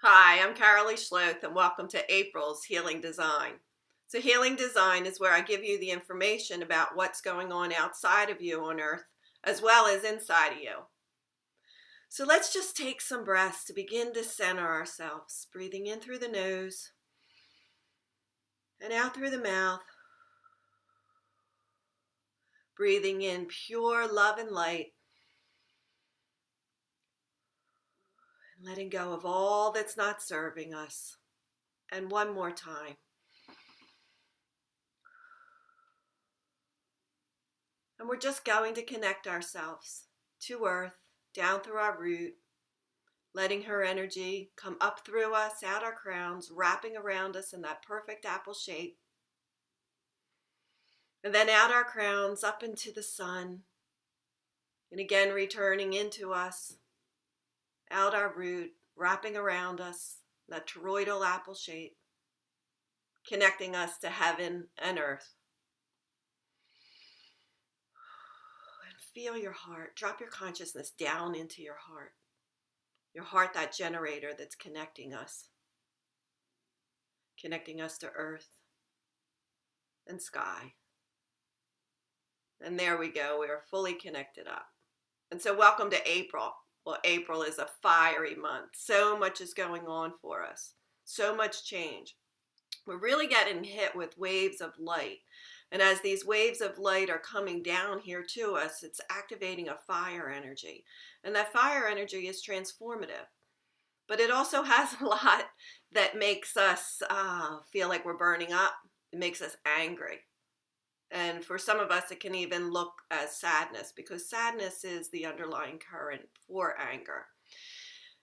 Hi, I'm Carolee Schloth, and welcome to April's Healing Design. So, Healing Design is where I give you the information about what's going on outside of you on Earth, as well as inside of you. So, let's just take some breaths to begin to center ourselves, breathing in through the nose and out through the mouth, breathing in pure love and light, and letting go of all that's not serving us. And one more time. And we're just going to connect ourselves to Earth, down through our root, letting her energy come up through us, out our crowns, wrapping around us in that perfect apple shape. And then out our crowns, up into the sun. And again, returning into us, out our root, wrapping around us, that toroidal apple shape, connecting us to heaven and earth. And feel your heart. Drop your consciousness down into your heart. Your heart, that generator that's connecting us to earth and sky. And there we go. We are fully connected up. And so welcome to April. Well, April is a fiery month. So much is going on for us. So much change. We're really getting hit with waves of light. And as these waves of light are coming down here to us, it's activating a fire energy. And that fire energy is transformative. But it also has a lot that makes us feel like we're burning up. It makes us angry. And for some of us, it can even look as sadness, because sadness is the underlying current for anger.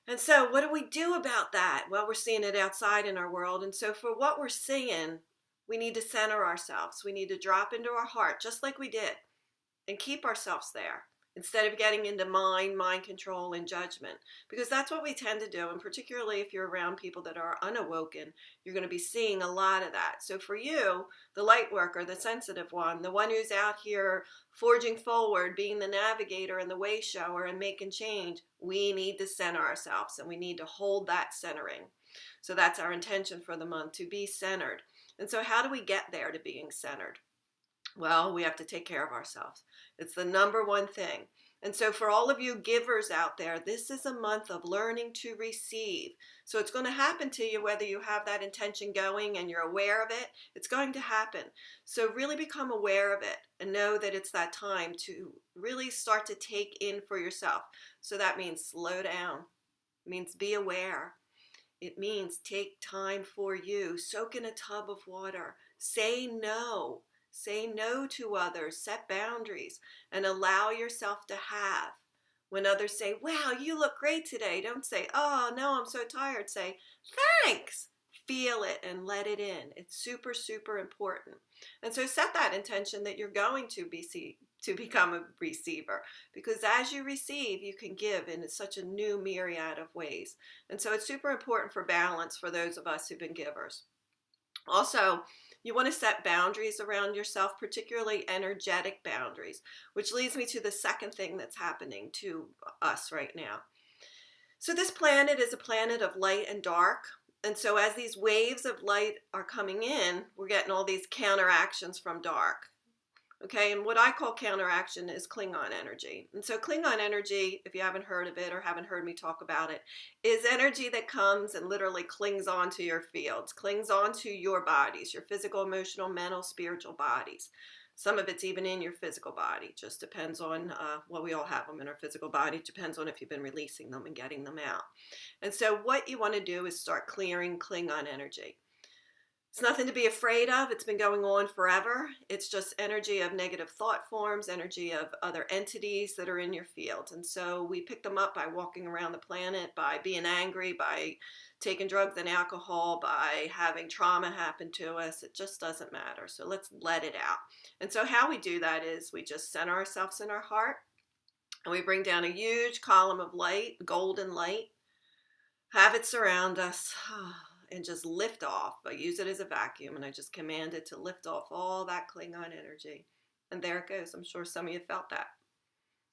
And so what do we do about that? Well, we're seeing it outside in our world. And so for what we're seeing, we need to center ourselves. We need to drop into our heart, just like we did, and keep ourselves there, instead of getting into mind control, and judgment, because that's what we tend to do. And particularly if you're around people that are unawoken, you're going to be seeing a lot of that. So for you, the light worker, the sensitive one, the one who's out here forging forward, being the navigator and the way shower and making change, we need to center ourselves, and we need to hold that centering. So that's our intention for the month, to be centered. And so how do we get there to being centered? Well, we have to take care of ourselves. It's the number one thing. And so for all of you givers out there, this is a month of learning to receive. So it's going to happen to you whether you have that intention going and you're aware of it. It's going to happen. So really become aware of it and know that it's that time to really start to take in for yourself. So that means slow down. It means be aware. It means take time for you. Soak in a tub of water. Say no. Say no to others, set boundaries, and allow yourself to have. When others say, wow, you look great today, don't say, oh, no, I'm so tired. Say, thanks. Feel it and let it in. It's super, super important. And so set that intention that you're going to become a receiver, because as you receive, you can give in such a new myriad of ways. And so it's super important for balance for those of us who've been givers. Also, you want to set boundaries around yourself, particularly energetic boundaries, which leads me to the second thing that's happening to us right now. So this planet is a planet of light and dark. And so as these waves of light are coming in, we're getting all these counteractions from dark. Okay, and what I call counteraction is Klingon energy. And so Klingon energy, if you haven't heard of it or haven't heard me talk about it, is energy that comes and literally clings onto your fields, clings onto your bodies, your physical, emotional, mental, spiritual bodies. Some of it's even in your physical body. Just depends on, well, we all have them in our physical body. It depends on if you've been releasing them and getting them out. And so what you want to do is start clearing Klingon energy. It's nothing to be afraid of. It's been going on forever. It's just energy of negative thought forms, energy of other entities that are in your field. And so we pick them up by walking around the planet, by being angry, by taking drugs and alcohol, by having trauma happen to us. It just doesn't matter. So let's let it out. And so how we do that is we just center ourselves in our heart, and we bring down a huge column of light, golden light, have it surround us, and just lift off. I use it as a vacuum, and I just command it to lift off all that Klingon energy. And there it goes. I'm sure some of you felt that.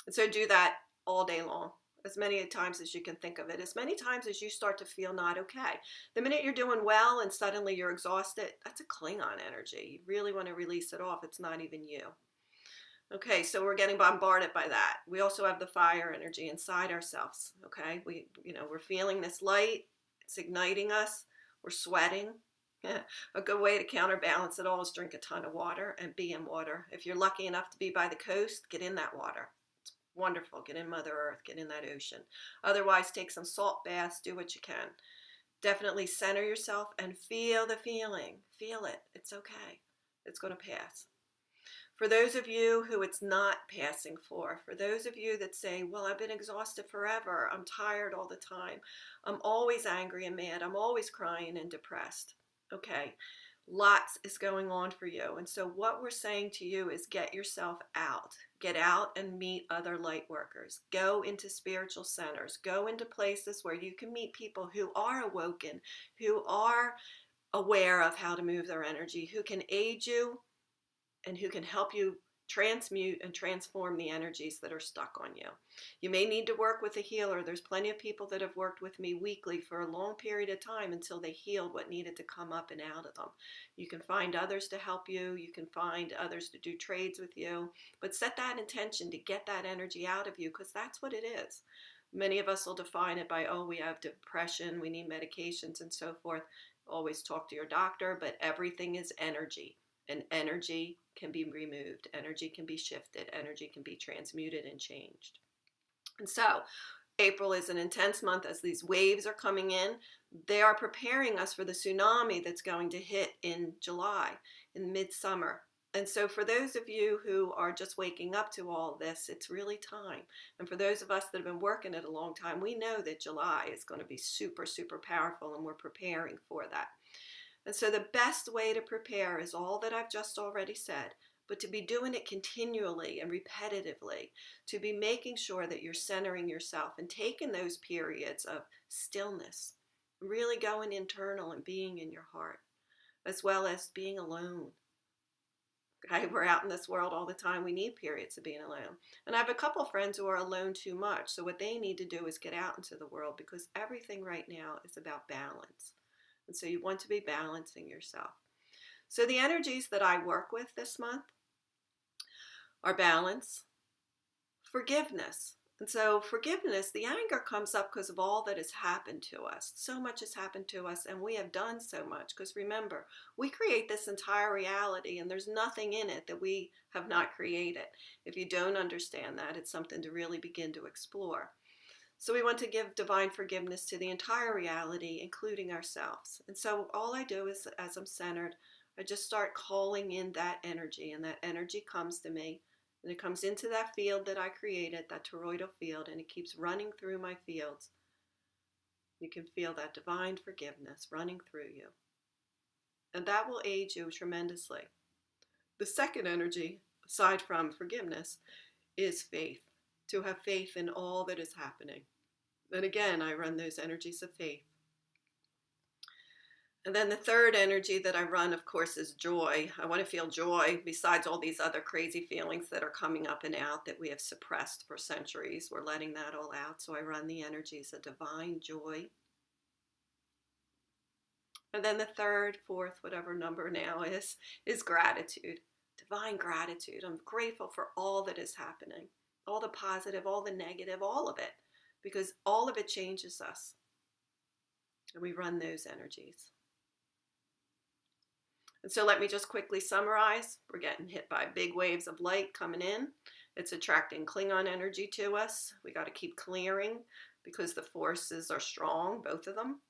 And so do that all day long, as many times as you can think of it, as many times as you start to feel not okay. The minute you're doing well and suddenly you're exhausted, that's a Klingon energy. You really want to release it off. It's not even you. Okay, so we're getting bombarded by that. We also have the fire energy inside ourselves. Okay, we're feeling this light. It's igniting us. We're sweating. A good way to counterbalance it all is drink a ton of water and be in water. If you're lucky enough to be by the coast, get in that water. It's wonderful. Get in Mother Earth. Get in that ocean. Otherwise, take some salt baths. Do what you can. Definitely center yourself and feel the feeling. Feel it. It's okay. It's going to pass. For those of you who it's not passing for those of you that say, well, I've been exhausted forever. I'm tired all the time. I'm always angry and mad. I'm always crying and depressed. Okay, lots is going on for you. And so what we're saying to you is get yourself out. Get out and meet other light workers. Go into spiritual centers. Go into places where you can meet people who are awoken, who are aware of how to move their energy, who can aid you and who can help you transmute and transform the energies that are stuck on you. You may need to work with a healer. There's plenty of people that have worked with me weekly for a long period of time until they healed what needed to come up and out of them. You can find others to help you. You can find others to do trades with you. But set that intention to get that energy out of you, because that's what it is. Many of us will define it by, oh, we have depression, we need medications and so forth. Always talk to your doctor, but everything is energy. And energy can be removed, energy can be shifted, energy can be transmuted and changed. And so April is an intense month as these waves are coming in. They are preparing us for the tsunami that's going to hit in July, in midsummer. And so for those of you who are just waking up to all this, it's really time. And for those of us that have been working it a long time, we know that July is going to be super, super powerful, and we're preparing for that. And so the best way to prepare is all that I've just already said, but to be doing it continually and repetitively, to be making sure that you're centering yourself and taking those periods of stillness, really going internal and being in your heart, as well as being alone. Okay, we're out in this world all the time. We need periods of being alone. And I have a couple friends who are alone too much. So what they need to do is get out into the world, because everything right now is about balance. And so you want to be balancing yourself. So the energies that I work with this month are balance, forgiveness. And so forgiveness, the anger comes up because of all that has happened to us. So much has happened to us, and we have done so much. Because remember, we create this entire reality, and there's nothing in it that we have not created. If you don't understand that, it's something to really begin to explore. So we want to give divine forgiveness to the entire reality, including ourselves. And so all I do is, as I'm centered, I just start calling in that energy, and that energy comes to me, and it comes into that field that I created, that toroidal field, and it keeps running through my fields. You can feel that divine forgiveness running through you. And that will aid you tremendously. The second energy, aside from forgiveness, is faith. To have faith in all that is happening. And again, I run those energies of faith. And then the third energy that I run, of course, is joy. I want to feel joy besides all these other crazy feelings that are coming up and out that we have suppressed for centuries. We're letting that all out. So I run the energies of divine joy. And then the third, fourth, whatever number now is gratitude. Divine gratitude. I'm grateful for all that is happening. All the positive, all the negative, all of it, because all of it changes us. And we run those energies. And so let me just quickly summarize. We're getting hit by big waves of light coming in. It's attracting Klingon energy to us. We got to keep clearing because the forces are strong, both of them.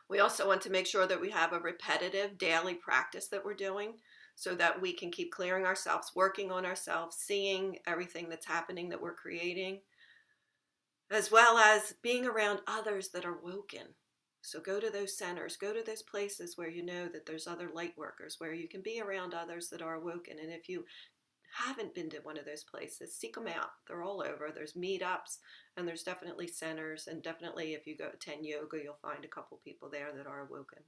We also want to make sure that we have a repetitive daily practice that we're doing, so that we can keep clearing ourselves, working on ourselves, seeing everything that's happening that we're creating, as well as being around others that are woken. So go to those centers, go to those places where you know that there's other light workers, where you can be around others that are awoken. And if you haven't been to one of those places, seek them out. They're all over. There's meetups, and there's definitely centers, and definitely if you go attend yoga, you'll find a couple people there that are awoken.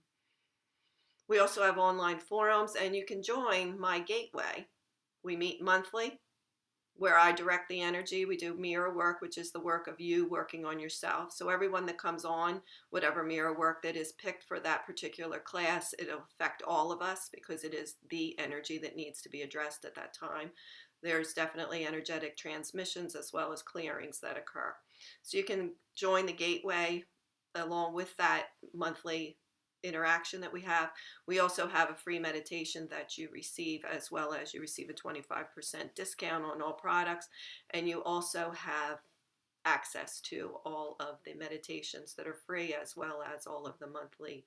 We also have online forums, and you can join my gateway. We meet monthly. where I direct the energy. We do mirror work, which is the work of you working on yourself. So everyone that comes on, whatever mirror work that is picked for that particular class, it'll affect all of us because it is the energy that needs to be addressed at that time. There's definitely energetic transmissions as well as clearings that occur. So you can join the gateway along with that monthly interaction that we have. We also have a free meditation that you receive, as well as you receive a 25% discount on all products. And you also have access to all of the meditations that are free, as well as all of the monthly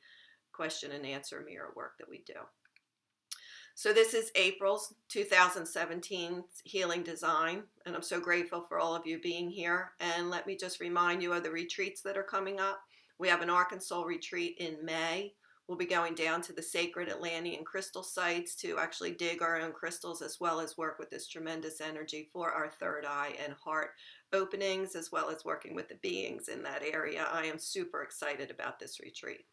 question and answer mirror work that we do. So this is April's 2017 Healing Design, and I'm so grateful for all of you being here. And let me just remind you of the retreats that are coming up. We have an Arkansas retreat in May. We'll be going down to the sacred Atlantean crystal sites to actually dig our own crystals, as well as work with this tremendous energy for our third eye and heart openings, as well as working with the beings in that area. I am super excited about this retreat.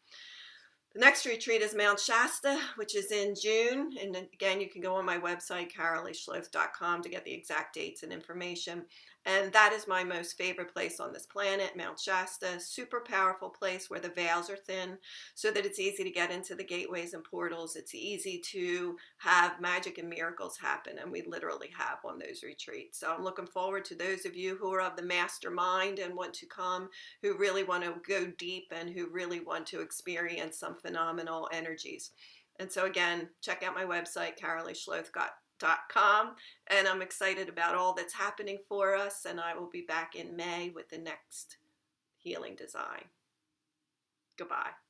The next retreat is Mount Shasta, which is in June. And again, you can go on my website, caroleeschloth.com, to get the exact dates and information. And that is my most favorite place on this planet, Mount Shasta. Super powerful place where the veils are thin so that it's easy to get into the gateways and portals. It's easy to have magic and miracles happen. And we literally have on those retreats. So I'm looking forward to those of you who are of the mastermind and want to come, who really want to go deep and who really want to experience some phenomenal energies. And so again, check out my website, caroleeschloth.com, and I'm excited about all that's happening for us, and I will be back in May with the next Healing Design. Goodbye.